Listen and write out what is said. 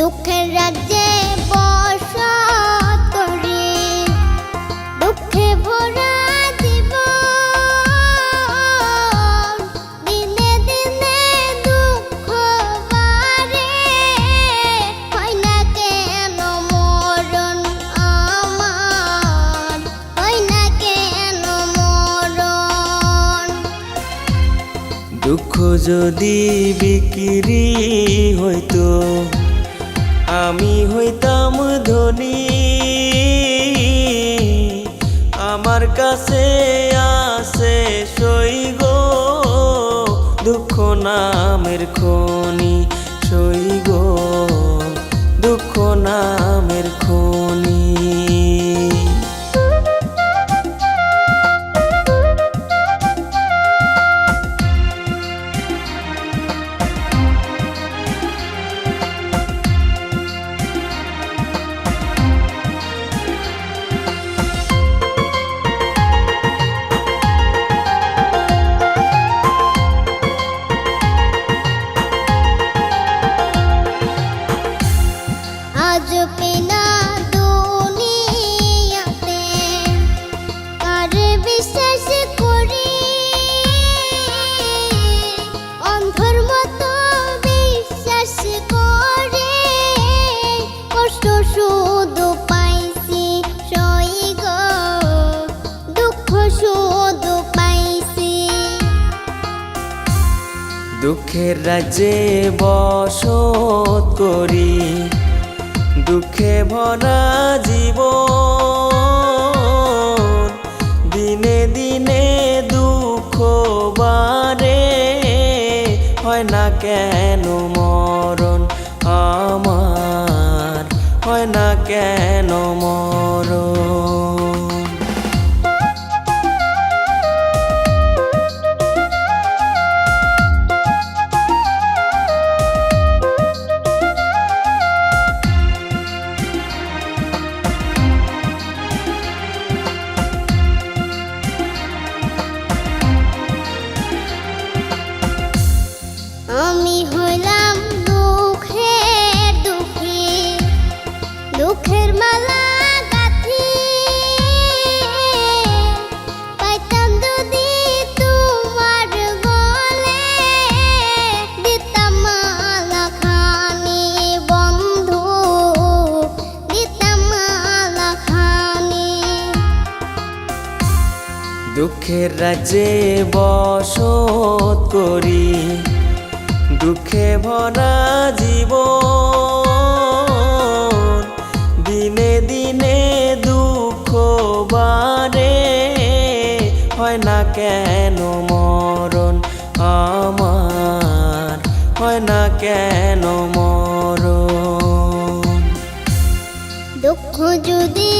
দুঃখের রাজ্যে বসত করি, দুঃখে ভরা জীবন, দিনে দিনে দুঃখ বাড়ে, হয় না কেন মরণ আমার, হয় না কেন মরণ। দুঃখ যদি বিক্রি হইতো আমি হইতাম ধনী, আমার কাছে আছে সই গো দুঃখ নামের খনি, সই গো দুঃখ নামের খনি। আজ পেনা দুনিয়াতে কারে বিশ্বাস করি, অন্ধর মতো বিশ্বাস করে কষ্ট শুধু পাইছি সই গো দুঃখ শুধু পাইছি। দুঃখের রাজ্যে বসত করি, দুঃখে ভরা জীবন, দিনে দিনে দুঃখ বাড়ে, হয় না কেন মরণ আমার, হয় না কেন মরণ। আমি হইলাম দুঃখের দুঃখী, দুঃখের মালা গাঁথি, পাইতাম যদি তোমার গলে, দিতাম মালা খানি বন্ধু, দিতাম মালা খানি। দুঃখের রাজ্যে বসত করি, দুঃখে ভরা জীবন, দিনে দিনে দুঃখ বাড়ে, হয় না কেন মরণ আমার, হয় না কেন মরণ। দুঃখ যদি